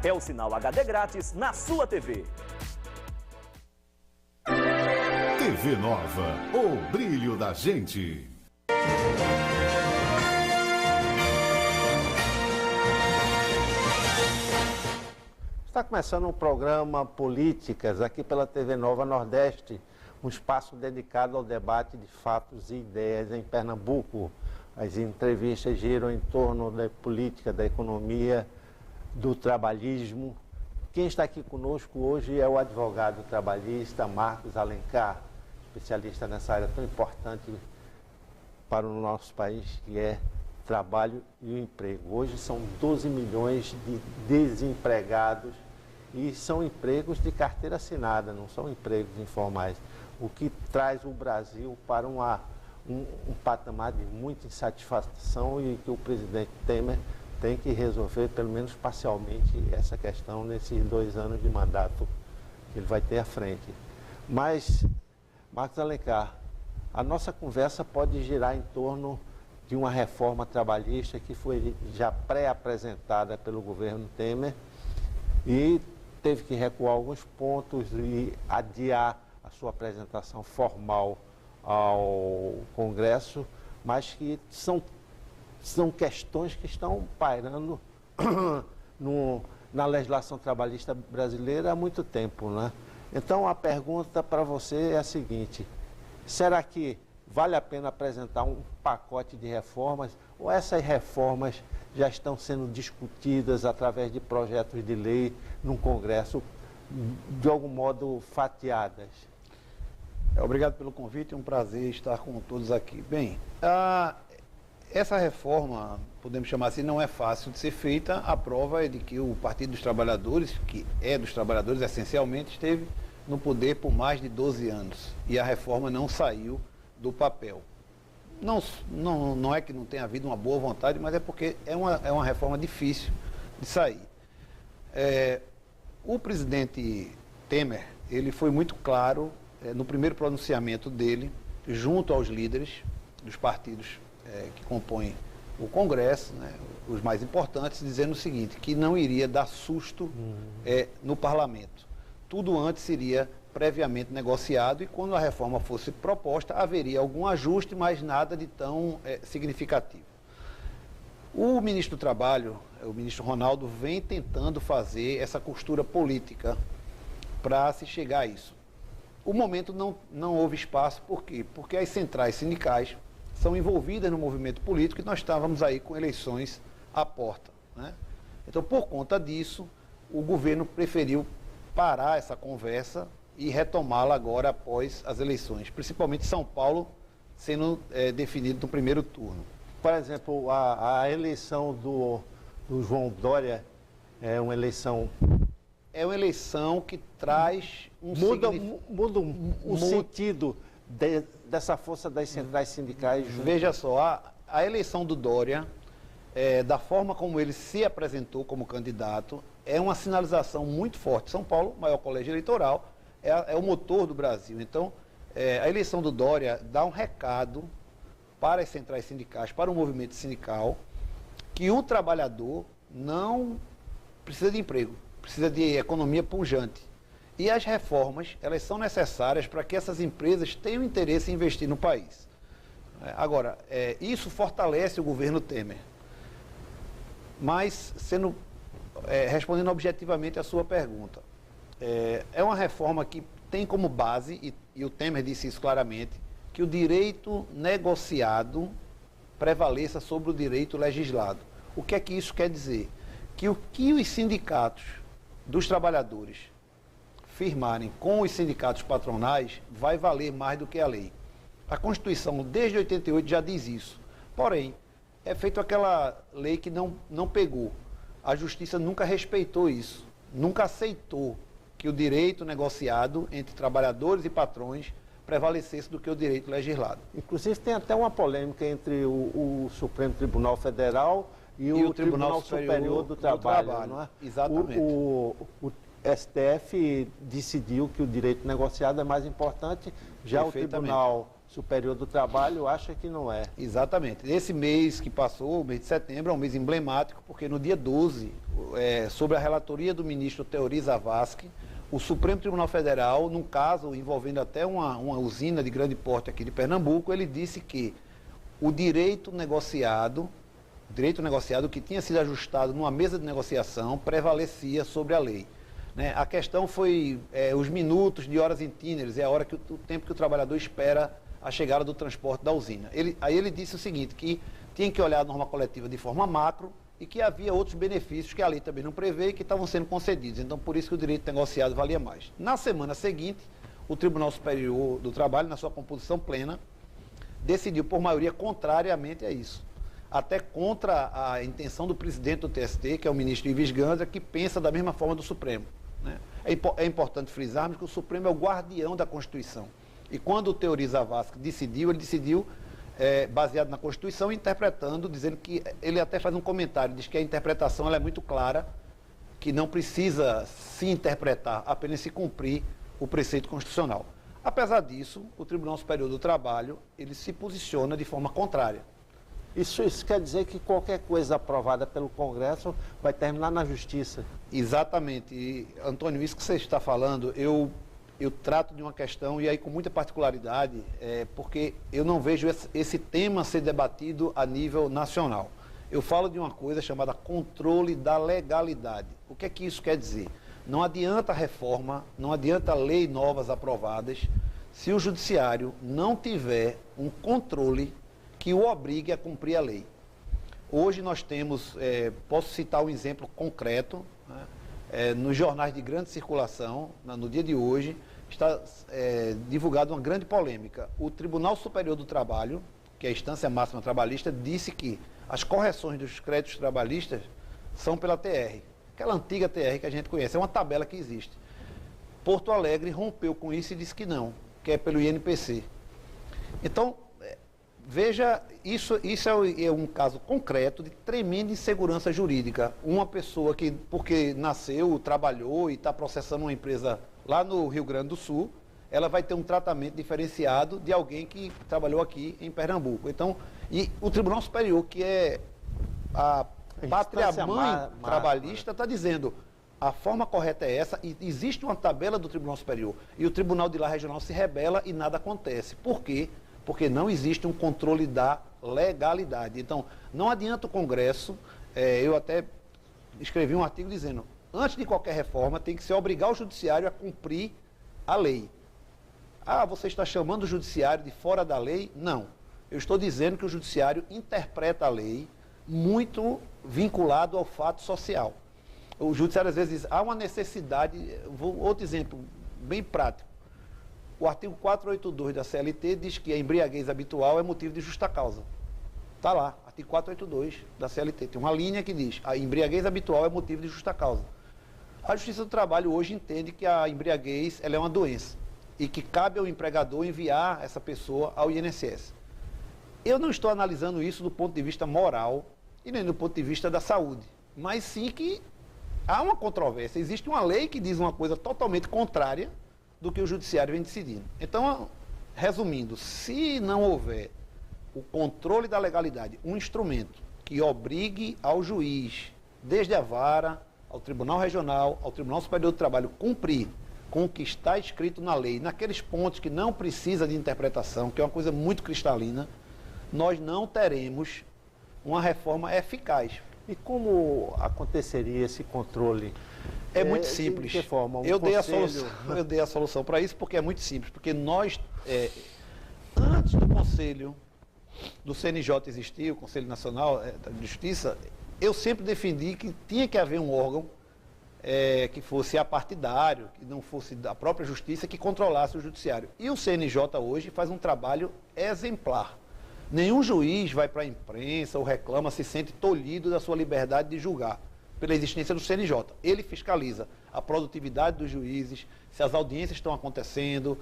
É o sinal HD grátis na sua TV. TV Nova, o brilho da gente. Está começando um programa Políticas aqui pela TV Nova Nordeste, um espaço dedicado ao debate de fatos e ideias em Pernambuco. As entrevistas giram em torno da política, da economia, do trabalhismo. Quem está aqui conosco hoje é o advogado trabalhista Marcos Alencar, especialista nessa área tão importante para o nosso país, que é trabalho e o emprego. Hoje são 12 milhões de desempregados e são empregos de carteira assinada, não são empregos informais, o que traz o Brasil para um patamar de muita insatisfação e que o presidente Temer tem que resolver, pelo menos parcialmente, essa questão nesses 2 anos de mandato que ele vai ter à frente. Mas, Marcos Alencar, a nossa conversa pode girar em torno de uma reforma trabalhista que foi já pré-apresentada pelo governo Temer e teve que recuar alguns pontos e adiar a sua apresentação formal ao Congresso, mas que são questões que estão pairando na legislação trabalhista brasileira há muito tempo, né? Então, a pergunta para você é a seguinte: será que vale a pena apresentar um pacote de reformas ou essas reformas já estão sendo discutidas através de projetos de lei no Congresso, de algum modo fatiadas? Obrigado pelo convite, é um prazer estar com todos aqui. Bem, essa reforma, podemos chamar assim, não é fácil de ser feita. A prova é de que o Partido dos Trabalhadores, que é dos trabalhadores essencialmente, esteve no poder por mais de 12 anos e a reforma não saiu do papel. Não é que não tenha havido uma boa vontade, mas é porque é uma reforma difícil de sair. O presidente Temer, ele foi muito claro no primeiro pronunciamento dele, junto aos líderes dos partidos que compõem o Congresso, né, os mais importantes, dizendo o seguinte, que não iria dar susto no parlamento. Tudo antes seria previamente negociado e quando a reforma fosse proposta, haveria algum ajuste, mas nada de tão significativo. O ministro do Trabalho, o ministro Ronaldo, vem tentando fazer essa costura política para se chegar a isso. O momento não houve espaço, por quê? Porque as centrais sindicais são envolvidas no movimento político e nós estávamos aí com eleições à porta, né? Então, por conta disso, o governo preferiu parar essa conversa e retomá-la agora após as eleições, principalmente São Paulo sendo definido no primeiro turno. Por exemplo, a eleição do João Dória é uma eleição... É uma eleição que traz muda o sentido dessa força das centrais sindicais. Veja só, a eleição do Dória, da forma como ele se apresentou como candidato, é uma sinalização muito forte. São Paulo, maior colégio eleitoral, é o motor do Brasil. Então, a eleição do Dória dá um recado para as centrais sindicais, para o movimento sindical, que o trabalhador não precisa de emprego, precisa de economia pujante. E as reformas, elas são necessárias para que essas empresas tenham interesse em investir no país. Agora, isso fortalece o governo Temer. Mas, respondendo objetivamente a sua pergunta, é uma reforma que tem como base, e o Temer disse isso claramente, que o direito negociado prevaleça sobre o direito legislado. O que é que isso quer dizer? Que o que os sindicatos dos trabalhadores firmarem com os sindicatos patronais vai valer mais do que a lei. A Constituição, desde 88, já diz isso. Porém, é feito aquela lei que não pegou. A Justiça nunca respeitou isso, nunca aceitou que o direito negociado entre trabalhadores e patrões prevalecesse do que o direito legislado. Inclusive, tem até uma polêmica entre o Supremo Tribunal Federal e o Tribunal Superior do Trabalho. Não é? Exatamente. O STF decidiu que o direito negociado é mais importante, já o Tribunal Superior do Trabalho acha que não é. Exatamente. Esse mês que passou, o mês de setembro, é um mês emblemático, porque no dia 12, sobre a relatoria do ministro Teori Zavascki, o Supremo Tribunal Federal, num caso envolvendo até uma usina de grande porte aqui de Pernambuco, ele disse que o direito negociado que tinha sido ajustado numa mesa de negociação, prevalecia sobre a lei. Né? A questão foi os minutos de horas itíneres, é a hora o tempo que o trabalhador espera a chegada do transporte da usina. Aí ele disse o seguinte, que tinha que olhar a norma coletiva de forma macro e que havia outros benefícios que a lei também não prevê e que estavam sendo concedidos. Então, por isso que o direito negociado valia mais. Na semana seguinte, o Tribunal Superior do Trabalho, na sua composição plena, decidiu por maioria contrariamente a isso. Até contra a intenção do presidente do TST, que é o ministro Ives Gandra, que pensa da mesma forma do Supremo. Né? É importante frisarmos que o Supremo é o guardião da Constituição. E quando o Teori Zavascki decidiu, ele decidiu baseado na Constituição, interpretando, dizendo que, ele até faz um comentário, diz que a interpretação ela é muito clara, que não precisa se interpretar, apenas se cumprir o preceito constitucional. Apesar disso, o Tribunal Superior do Trabalho, ele se posiciona de forma contrária. Isso quer dizer que qualquer coisa aprovada pelo Congresso vai terminar na Justiça. Exatamente. E, Antônio, isso que você está falando, eu trato de uma questão, e aí com muita particularidade, porque eu não vejo esse tema ser debatido a nível nacional. Eu falo de uma coisa chamada controle da legalidade. O que é que isso quer dizer? Não adianta reforma, não adianta lei novas aprovadas, se o Judiciário não tiver um controle que o obrigue a cumprir a lei. Hoje nós temos, posso citar um exemplo concreto, né? Nos jornais de grande circulação, no dia de hoje, está divulgada uma grande polêmica. O Tribunal Superior do Trabalho, que é a instância máxima trabalhista, disse que as correções dos créditos trabalhistas são pela TR. Aquela antiga TR que a gente conhece, é uma tabela que existe. Porto Alegre rompeu com isso e disse que não, que é pelo INPC. Então, veja, isso é um caso concreto de tremenda insegurança jurídica. Uma pessoa que, porque nasceu, trabalhou e está processando uma empresa lá no Rio Grande do Sul, ela vai ter um tratamento diferenciado de alguém que trabalhou aqui em Pernambuco. Então, e o Tribunal Superior, que é a pátria-mãe trabalhista, está dizendo a forma correta é essa, e existe uma tabela do Tribunal Superior, e o Tribunal de lá regional se rebela e nada acontece. Por quê? Porque não existe um controle da legalidade. Então, não adianta o Congresso, eu até escrevi um artigo dizendo, antes de qualquer reforma, tem que se obrigar o Judiciário a cumprir a lei. Ah, você está chamando o Judiciário de fora da lei? Não. Eu estou dizendo que o Judiciário interpreta a lei muito vinculado ao fato social. O Judiciário às vezes diz, há uma necessidade, outro exemplo bem prático. O artigo 482 da CLT diz que a embriaguez habitual é motivo de justa causa. Está lá, artigo 482 da CLT. Tem uma linha que diz, a embriaguez habitual é motivo de justa causa. A Justiça do Trabalho hoje entende que a embriaguez ela é uma doença e que cabe ao empregador enviar essa pessoa ao INSS. Eu não estou analisando isso do ponto de vista moral e nem do ponto de vista da saúde, mas sim que há uma controvérsia. Existe uma lei que diz uma coisa totalmente contrária do que o Judiciário vem decidindo. Então, resumindo, se não houver o controle da legalidade, um instrumento que obrigue ao juiz, desde a vara, ao Tribunal Regional, ao Tribunal Superior do Trabalho, cumprir com o que está escrito na lei, naqueles pontos que não precisa de interpretação, que é uma coisa muito cristalina, nós não teremos uma reforma eficaz. E como aconteceria esse controle? É muito simples. De que forma? Eu dei a solução para isso porque é muito simples. Porque nós, antes do Conselho do CNJ existir, o Conselho Nacional da Justiça, eu sempre defendi que tinha que haver um órgão que fosse apartidário, que não fosse da própria Justiça, que controlasse o Judiciário. E o CNJ hoje faz um trabalho exemplar. Nenhum juiz vai para a imprensa ou reclama, se sente tolhido da sua liberdade de julgar pela existência do CNJ. Ele fiscaliza a produtividade dos juízes, se as audiências estão acontecendo,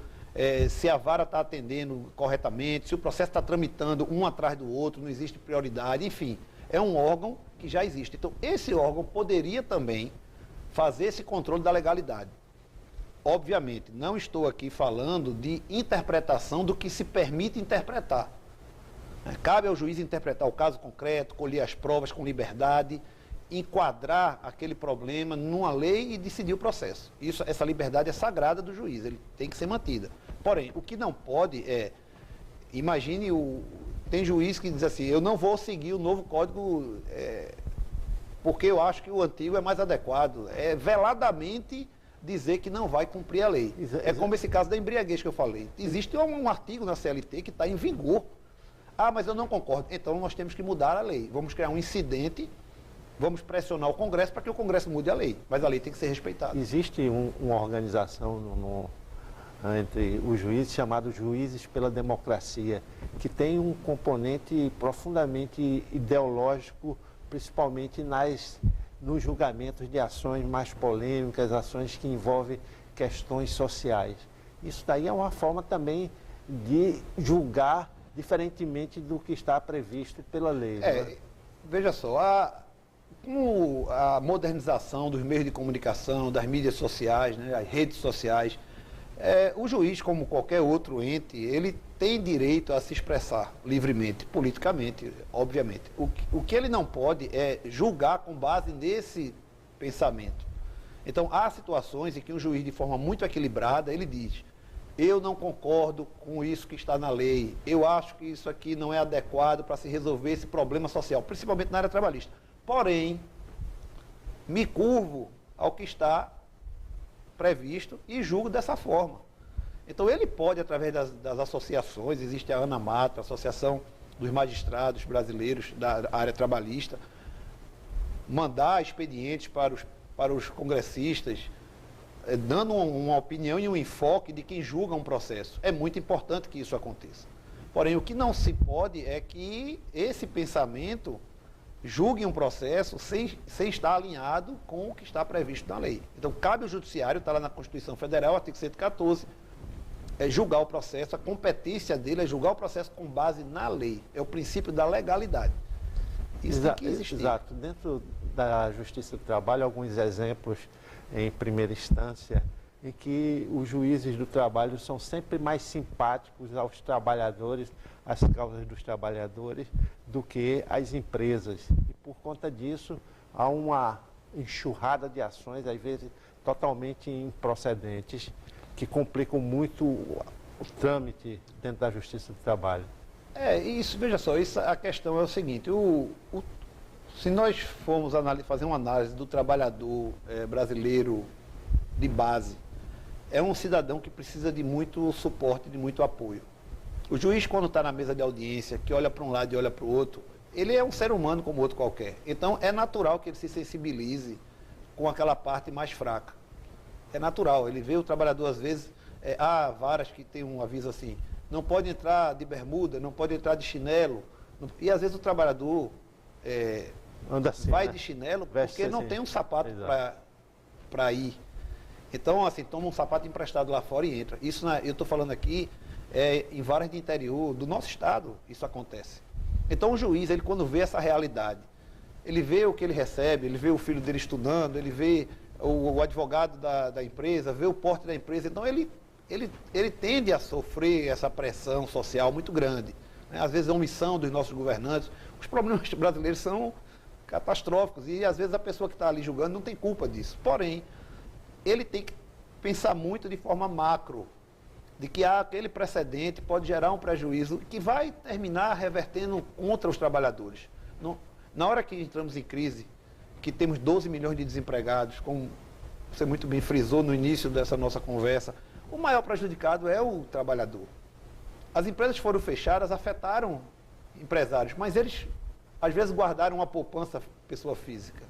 se a vara está atendendo corretamente, se o processo está tramitando um atrás do outro, não existe prioridade, enfim. É um órgão que já existe. Então, esse órgão poderia também fazer esse controle da legalidade. obviamente, não estou aqui falando de interpretação do que se permite interpretar. Cabe ao juiz interpretar o caso concreto, colher as provas com liberdade, enquadrar aquele problema numa lei e decidir o processo. Essa liberdade é sagrada do juiz, ele tem que ser mantida. Porém, o que não pode é, imagine, tem juiz que diz assim, eu não vou seguir o novo código porque eu acho que o antigo é mais adequado. É veladamente dizer que não vai cumprir a lei. É como esse caso da embriaguez que eu falei. Existe um artigo na CLT que está em vigor. Ah, mas eu não concordo. Então nós temos que mudar a lei. Vamos criar um incidente, vamos pressionar o Congresso para que o Congresso mude a lei. Mas a lei tem que ser respeitada. Existe uma organização entre os juízes chamada Juízes pela Democracia, que tem um componente profundamente ideológico, principalmente nos julgamentos de ações mais polêmicas, ações que envolvem questões sociais. Isso daí é uma forma também de julgar diferentemente do que está previsto pela lei. Né? Veja só, com a modernização dos meios de comunicação, das mídias sociais, né, as redes sociais, o juiz, como qualquer outro ente, ele tem direito a se expressar livremente, politicamente, obviamente. O que ele não pode é julgar com base nesse pensamento. Então, há situações em que um juiz, de forma muito equilibrada, ele diz, eu não concordo com isso que está na lei, eu acho que isso aqui não é adequado para se resolver esse problema social, principalmente na área trabalhista. Porém, me curvo ao que está previsto e julgo dessa forma. Então ele pode, através das associações, existe a ANAMATA, a Associação dos Magistrados Brasileiros da área trabalhista, mandar expedientes para os congressistas, dando uma opinião e um enfoque de quem julga um processo. É muito importante que isso aconteça. Porém, o que não se pode é que esse pensamento julgue um processo sem estar alinhado com o que está previsto na lei. Então, cabe ao Judiciário, está lá na Constituição Federal, artigo 114, julgar o processo, a competência dele é julgar o processo com base na lei. É o princípio da legalidade. Isso tem que existir. Exato. Dentro da Justiça do Trabalho, alguns exemplos em primeira instância, em que os juízes do trabalho são sempre mais simpáticos aos trabalhadores, às causas dos trabalhadores, do que às empresas. E por conta disso, há uma enxurrada de ações, às vezes totalmente improcedentes, que complicam muito o trâmite dentro da Justiça do Trabalho. Isso, veja só, a questão é o seguinte, se nós formos fazer uma análise do trabalhador brasileiro de base, é um cidadão que precisa de muito suporte, de muito apoio. O juiz, quando está na mesa de audiência, que olha para um lado e olha para o outro, ele é um ser humano como outro qualquer. Então, é natural que ele se sensibilize com aquela parte mais fraca. É natural, ele vê o trabalhador, às vezes, há varas que tem um aviso assim, não pode entrar de bermuda, não pode entrar de chinelo, e às vezes o trabalhador anda assim, vai né? de chinelo Veste porque não assim. tem um sapato Exato. para ir. Então, assim, toma um sapato emprestado lá fora e entra. Isso, eu estou falando aqui, em varas de interior do nosso estado, isso acontece. Então, o juiz, ele quando vê essa realidade, ele vê o que ele recebe, ele vê o filho dele estudando, ele vê o advogado da empresa, vê o porte da empresa, então ele tende a sofrer essa pressão social muito grande. Né? Às vezes a omissão dos nossos governantes. Os problemas brasileiros são catastróficos e às vezes a pessoa que está ali julgando não tem culpa disso. Porém, ele tem que pensar muito de forma macro, de que aquele precedente pode gerar um prejuízo que vai terminar revertendo contra os trabalhadores. Na hora que entramos em crise, que temos 12 milhões de desempregados, como você muito bem frisou no início dessa nossa conversa, o maior prejudicado é o trabalhador. As empresas foram fechadas, afetaram empresários, mas eles, às vezes, guardaram uma poupança pessoa física.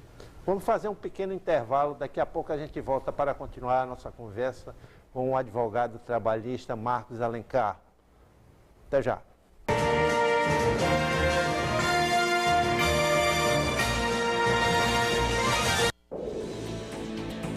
Vamos fazer um pequeno intervalo, daqui a pouco a gente volta para continuar a nossa conversa com o advogado trabalhista Marcos Alencar. Até já.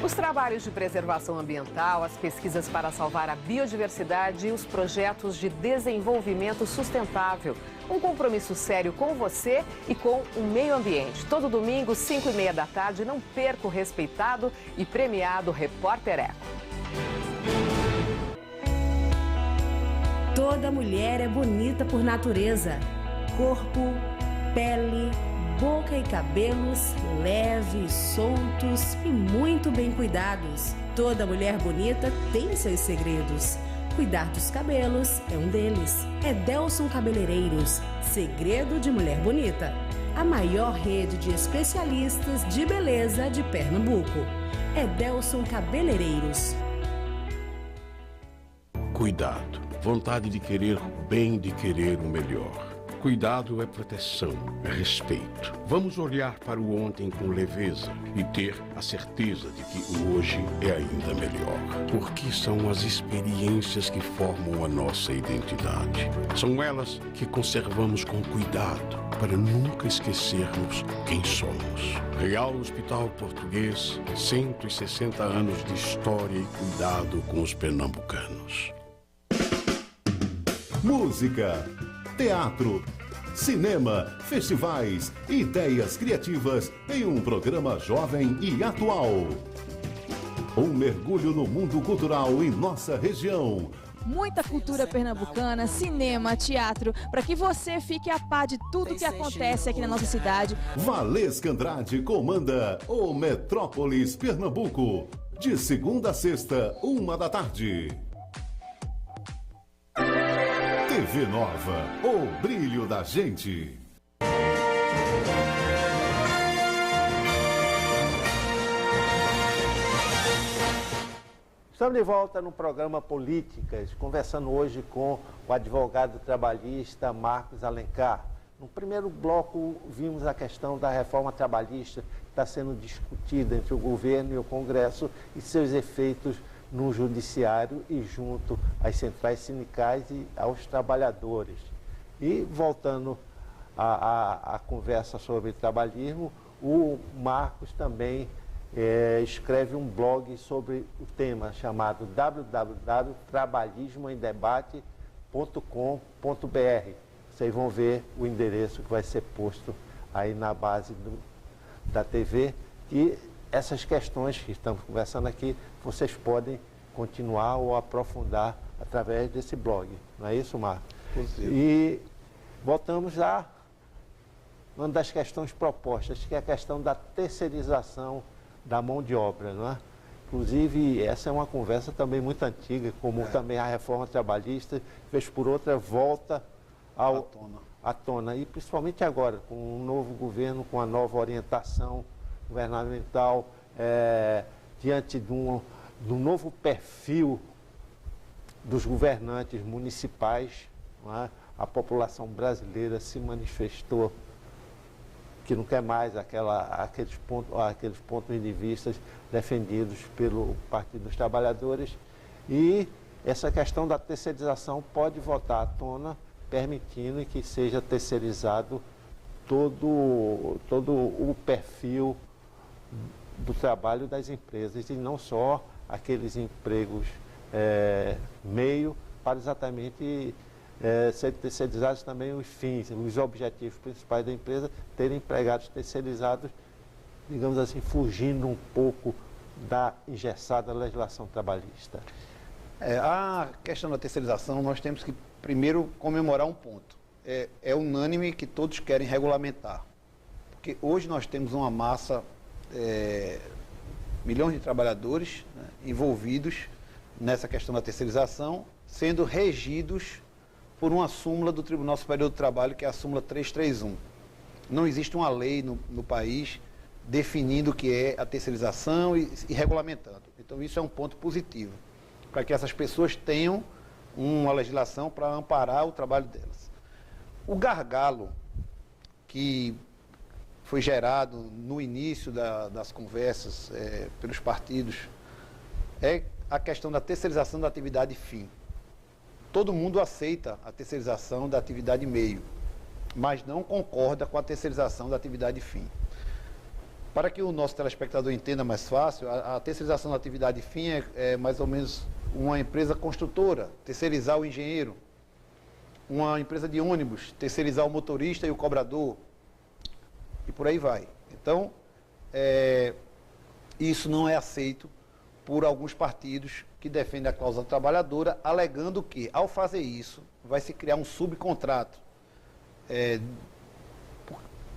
Os trabalhos de preservação ambiental, as pesquisas para salvar a biodiversidade e os projetos de desenvolvimento sustentável. Um compromisso sério com você e com o meio ambiente. Todo domingo, 5h30 da tarde, não perca o respeitado e premiado Repórter Eco. Toda mulher é bonita por natureza. Corpo, pele, boca e cabelos leves, soltos e muito bem cuidados. Toda mulher bonita tem seus segredos. Cuidar dos cabelos é um deles. Edelson Cabeleireiros, segredo de mulher bonita. A maior rede de especialistas de beleza de Pernambuco. Edelson Cabeleireiros. Cuidado, vontade de querer o bem, de querer o melhor. Cuidado é proteção, é respeito. Vamos olhar para o ontem com leveza e ter a certeza de que o hoje é ainda melhor. Porque são as experiências que formam a nossa identidade. São elas que conservamos com cuidado para nunca esquecermos quem somos. Real Hospital Português, 160 anos de história e cuidado com os pernambucanos. Música, teatro, cinema, festivais, ideias criativas em um programa jovem e atual. Um mergulho no mundo cultural em nossa região. Muita cultura pernambucana, cinema, teatro, para que você fique a par de tudo que acontece aqui na nossa cidade. Valesca Andrade comanda o Metrópolis Pernambuco, de segunda a sexta, 13h. TV Nova, o brilho da gente. Estamos de volta no programa Políticas, conversando hoje com o advogado trabalhista Marcos Alencar. No primeiro bloco, vimos a questão da reforma trabalhista que está sendo discutida entre o governo e o Congresso e seus efeitos no judiciário e junto às centrais sindicais e aos trabalhadores. E voltando à conversa sobre trabalhismo, o Marcos também escreve um blog sobre o tema chamado www.trabalhismoemdebate.com.br. Vocês vão ver o endereço que vai ser posto aí na base da TV. E essas questões que estamos conversando aqui, vocês podem continuar ou aprofundar através desse blog. Não é isso, Marcos? E voltamos a uma das questões propostas, que é a questão da terceirização da mão de obra, não é? Inclusive, essa é uma conversa também muito antiga, como também a reforma trabalhista, vez por outra, volta à tona. E principalmente agora, com um novo governo, com a nova orientação governamental, diante de um novo perfil dos governantes municipais, não é? A população brasileira se manifestou que não quer mais aqueles pontos de vista defendidos pelo Partido dos Trabalhadores, e essa questão da terceirização pode voltar à tona, permitindo que seja terceirizado todo o perfil do trabalho das empresas e não só aqueles empregos meio para exatamente ser terceirizados também os fins, os objetivos principais da empresa, terem empregados terceirizados, digamos assim, fugindo um pouco da engessada legislação trabalhista. A questão da terceirização, nós temos que primeiro comemorar um ponto. É unânime que todos querem regulamentar, porque hoje nós temos uma massa, milhões de trabalhadores, né, envolvidos nessa questão da terceirização, sendo regidos por uma súmula do Tribunal Superior do Trabalho, que é a súmula 331. Não existe uma lei no país definindo o que é a terceirização e regulamentando. Então isso é um ponto positivo, para que essas pessoas tenham uma legislação para amparar o trabalho delas. O gargalo que foi gerado no início das conversas pelos partidos é a questão da terceirização da atividade fim. Todo mundo aceita a terceirização da atividade meio, mas não concorda com a terceirização da atividade fim. Para que o nosso telespectador entenda mais fácil, a terceirização da atividade fim é mais ou menos uma empresa construtora, terceirizar o engenheiro, uma empresa de ônibus, terceirizar o motorista e o cobrador, e por aí vai. Então, isso não é aceito por alguns partidos que defendem a cláusula trabalhadora, alegando que, ao fazer isso, vai se criar um subcontrato.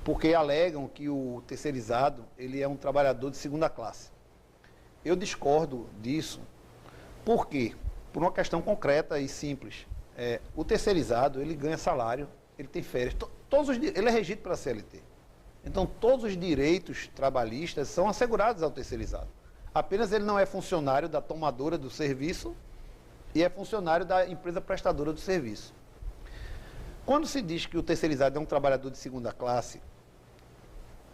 Porque alegam que o terceirizado ele é um trabalhador de segunda classe. Eu discordo disso. Por quê? Por uma questão concreta e simples. O terceirizado, ele ganha salário, ele tem férias, ele é regido pela CLT. Então, todos os direitos trabalhistas são assegurados ao terceirizado. Apenas ele não é funcionário da tomadora do serviço e é funcionário da empresa prestadora do serviço. Quando se diz que o terceirizado é um trabalhador de segunda classe,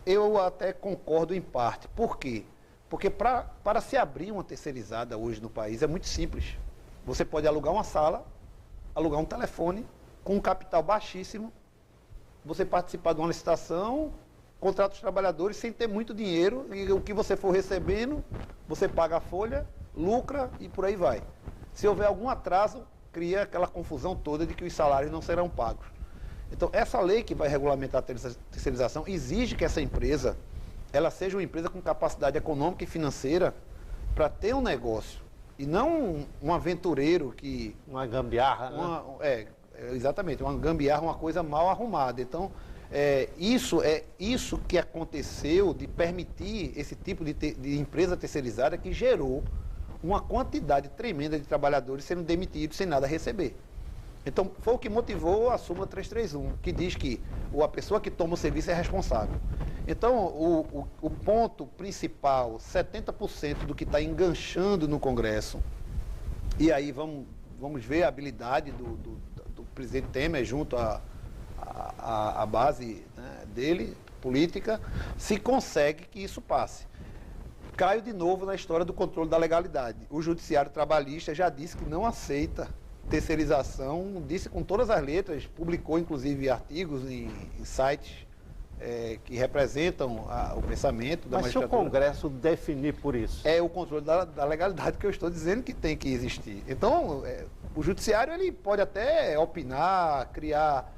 eu até concordo em parte. Por quê? Porque para se abrir uma terceirizada hoje no país é muito simples. Você pode alugar uma sala, alugar um telefone, com um capital baixíssimo, você participar de uma licitação, contrata os trabalhadores sem ter muito dinheiro, e o que você for recebendo, você paga a folha, lucra e por aí vai. Se houver algum atraso, cria aquela confusão toda de que os salários não serão pagos. Então, essa lei que vai regulamentar a terceirização exige que essa empresa, ela seja uma empresa com capacidade econômica e financeira para ter um negócio. E não um aventureiro que... Uma gambiarra, né? Exatamente, uma gambiarra, uma coisa mal arrumada. Então, isso que aconteceu de permitir esse tipo de empresa terceirizada que gerou uma quantidade tremenda de trabalhadores sendo demitidos sem nada receber. Então, foi o que motivou a súmula 331, que diz que a pessoa que toma o serviço é responsável. Então, o ponto principal, 70% do que está enganchando no Congresso, e aí vamos ver a habilidade do presidente Temer junto à base, né, dele, política, se consegue que isso passe. Caio de novo na história do controle da legalidade. O Judiciário Trabalhista já disse que não aceita terceirização, disse com todas as letras, publicou inclusive artigos em sites que representam o pensamento da magistratura. Mas se o Congresso definir por isso? É o controle da legalidade que eu estou dizendo que tem que existir. Então, o Judiciário ele pode até opinar, criar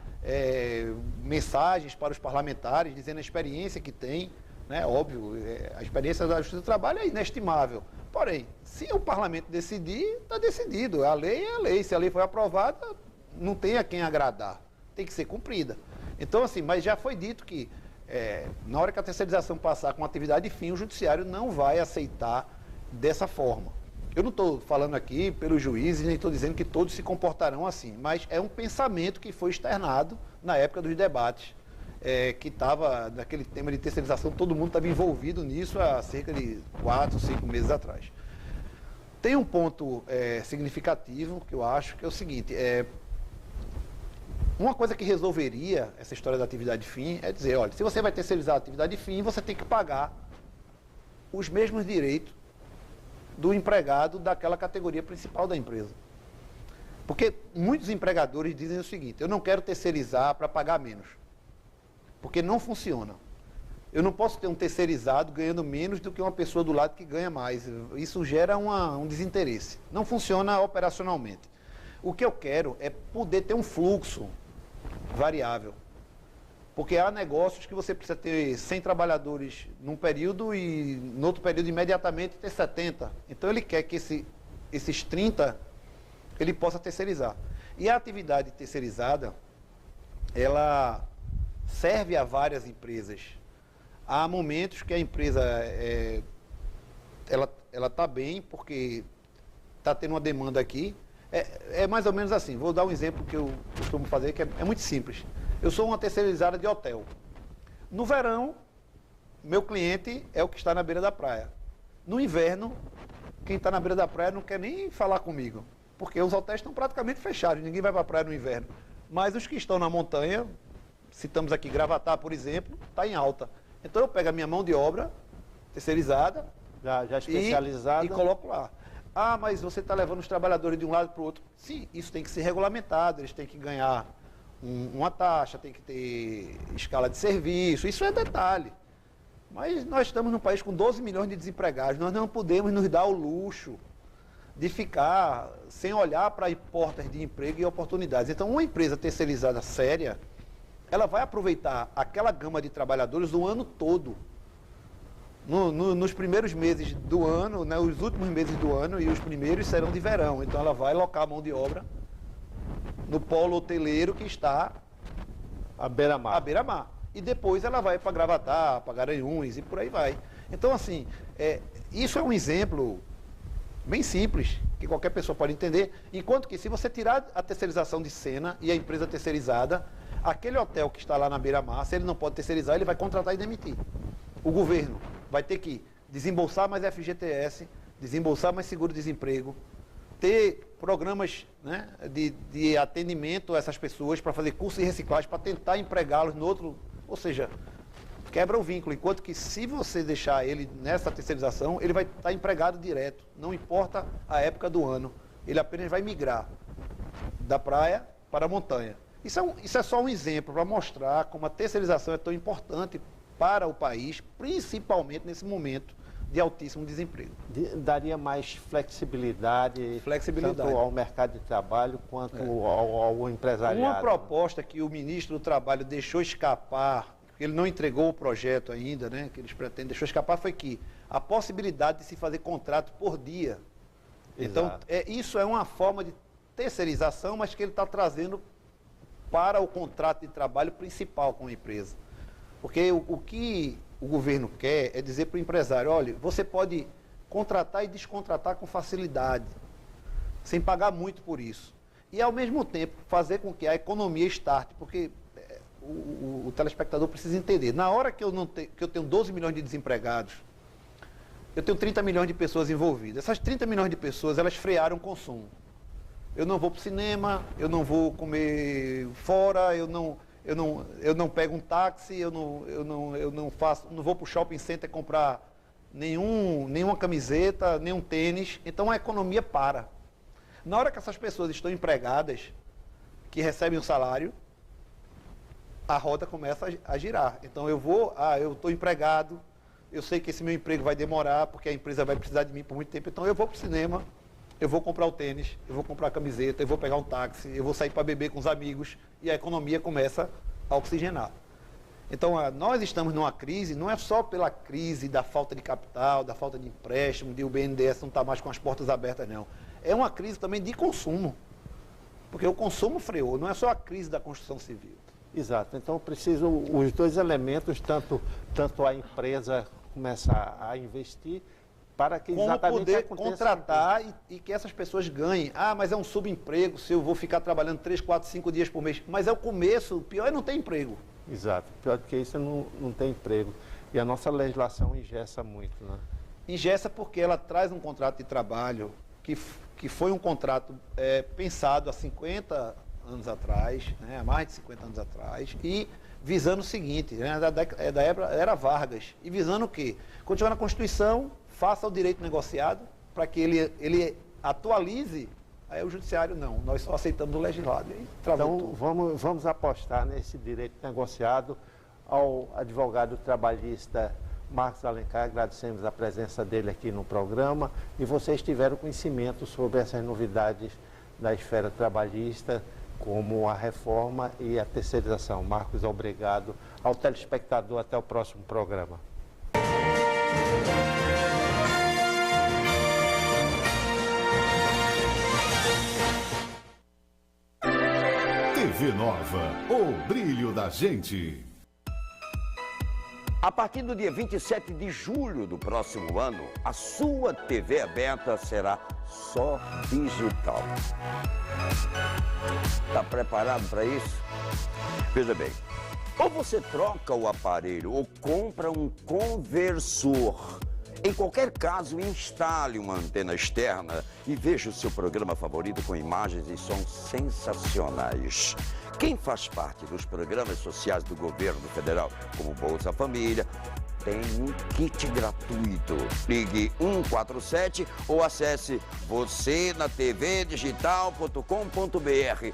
mensagens para os parlamentares, dizendo a experiência que tem, né? Óbvio, a experiência da Justiça do Trabalho é inestimável. Porém, se o parlamento decidir, está decidido. A lei é a lei. Se a lei foi aprovada, não tem a quem agradar. Tem que ser cumprida. Então, assim, mas já foi dito que na hora que a terceirização passar com atividade fim, o Judiciário não vai aceitar dessa forma. Eu não estou falando aqui pelos juízes, nem estou dizendo que todos se comportarão assim, mas é um pensamento que foi externado na época dos debates, que estava naquele tema de terceirização, todo mundo estava envolvido nisso há cerca de 4, 5 meses atrás. Tem um ponto significativo que eu acho, que é o seguinte, uma coisa que resolveria essa história da atividade fim é dizer, olha, se você vai terceirizar a atividade fim, você tem que pagar os mesmos direitos do empregado daquela categoria principal da empresa. Porque muitos empregadores dizem o seguinte, eu não quero terceirizar para pagar menos, porque não funciona. Eu não posso ter um terceirizado ganhando menos do que uma pessoa do lado que ganha mais. Isso gera um desinteresse. Não funciona operacionalmente. O que eu quero é poder ter um fluxo variável. Porque há negócios que você precisa ter 100 trabalhadores num período e no outro período imediatamente ter 70. Então ele quer que esses 30 ele possa terceirizar. E a atividade terceirizada, ela serve a várias empresas. Há momentos que a empresa ela está bem porque está tendo uma demanda aqui. É mais ou menos assim. Vou dar um exemplo que eu costumo fazer, que é muito simples. Eu sou uma terceirizada de hotel. No verão, meu cliente é o que está na beira da praia. No inverno, quem está na beira da praia não quer nem falar comigo, porque os hotéis estão praticamente fechados, ninguém vai para a praia no inverno. Mas os que estão na montanha, citamos aqui Gravatá, por exemplo, está em alta. Então eu pego a minha mão de obra terceirizada, já especializada, e coloco lá. Ah, mas você está levando os trabalhadores de um lado para o outro. Sim, isso tem que ser regulamentado, eles têm que ganhar uma taxa, tem que ter escala de serviço, isso é detalhe. Mas nós estamos num país com 12 milhões de desempregados, nós não podemos nos dar o luxo de ficar sem olhar para as portas de emprego e oportunidades. Então, uma empresa terceirizada séria, ela vai aproveitar aquela gama de trabalhadores o ano todo. nos primeiros meses do ano, né, os últimos meses do ano e os primeiros serão de verão. Então ela vai alocar a mão de obra no polo hoteleiro que está à beira-mar. E depois ela vai para Gravatá, para Garanhuns e por aí vai. Então, assim, isso é um exemplo bem simples, que qualquer pessoa pode entender. Enquanto que se você tirar a terceirização de cena e a empresa terceirizada, aquele hotel que está lá na beira-mar, se ele não pode terceirizar, ele vai contratar e demitir. O governo vai ter que desembolsar mais FGTS, desembolsar mais seguro-desemprego, ter programas, né, de atendimento a essas pessoas para fazer curso de reciclagem, para tentar empregá-los no outro, ou seja, quebra o vínculo, enquanto que se você deixar ele nessa terceirização, ele vai estar empregado direto, não importa a época do ano, ele apenas vai migrar da praia para a montanha. Isso é só um exemplo para mostrar como a terceirização é tão importante para o país, principalmente nesse momento de altíssimo desemprego. Daria mais flexibilidade tanto ao mercado de trabalho quanto ao empresariado. Uma proposta que o ministro do Trabalho deixou escapar, ele não entregou o projeto ainda, né, que eles pretendem, deixou escapar, foi que a possibilidade de se fazer contrato por dia. Exato. Então, isso é uma forma de terceirização, mas que ele está trazendo para o contrato de trabalho principal com a empresa. Porque o que o governo quer é dizer para o empresário, olha, você pode contratar e descontratar com facilidade, sem pagar muito por isso. E, ao mesmo tempo, fazer com que a economia starte, porque o telespectador precisa entender. Na hora que eu tenho 12 milhões de desempregados, eu tenho 30 milhões de pessoas envolvidas. Essas 30 milhões de pessoas, elas frearam o consumo. Eu não vou para o cinema, eu não vou comer fora, eu não pego um táxi, eu não vou para o shopping center comprar nenhuma camiseta, nenhum tênis. Então a economia para. Na hora que essas pessoas estão empregadas, que recebem o salário, a roda começa a girar. Então eu estou empregado, eu sei que esse meu emprego vai demorar, porque a empresa vai precisar de mim por muito tempo, então eu vou para o cinema, eu vou comprar o tênis, eu vou comprar a camiseta, eu vou pegar um táxi, eu vou sair para beber com os amigos, e a economia começa a oxigenar. Então nós estamos numa crise, não é só pela crise da falta de capital, da falta de empréstimo, de o BNDES não estar mais com as portas abertas, não. É uma crise também de consumo, porque o consumo freou, não é só a crise da construção civil. Exato, então preciso os dois elementos, tanto a empresa começar a investir, para que exatamente poder contratar e que essas pessoas ganhem. Ah, mas é um subemprego se eu vou ficar trabalhando 3, 4, 5 dias por mês. Mas é o começo, o pior é não ter emprego. Exato, pior do que isso é não ter emprego. E a nossa legislação engessa muito, né? Engessa porque ela traz um contrato de trabalho que foi um contrato pensado há 50 anos atrás, né, há mais de 50 anos atrás, e visando o seguinte, né, da era Vargas, e visando o quê? Continuar na Constituição, faça o direito negociado, para que ele atualize, aí o judiciário não, nós só aceitamos o legislado. Então vamos apostar nesse direito negociado. Ao advogado trabalhista Marcos Alencar, agradecemos a presença dele aqui no programa, e vocês tiveram conhecimento sobre essas novidades da esfera trabalhista, como a reforma e a terceirização. Marcos, obrigado. Ao telespectador, até o próximo programa. TV Nova, o brilho da gente. A partir do dia 27 de julho do próximo ano, a sua TV aberta será só digital. Está preparado para isso? Veja bem, ou você troca o aparelho ou compra um conversor. Em qualquer caso, instale uma antena externa e veja o seu programa favorito com imagens e sons sensacionais. Quem faz parte dos programas sociais do governo federal, como Bolsa Família, tem um kit gratuito. Ligue 147 ou acesse vocênatvdigital.com.br.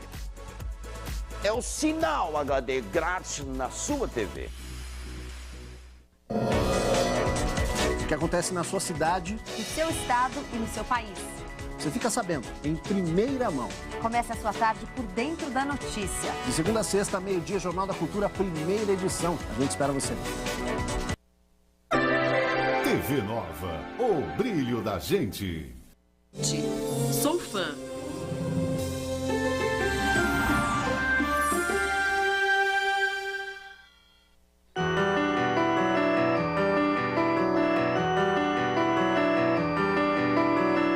É o Sinal HD grátis na sua TV. O que acontece na sua cidade, no seu estado e no seu país. Você fica sabendo em primeira mão. Comece a sua tarde por dentro da notícia. De segunda a sexta, meio-dia, Jornal da Cultura, primeira edição. A gente espera você. TV Nova, o brilho da gente. Sou fã.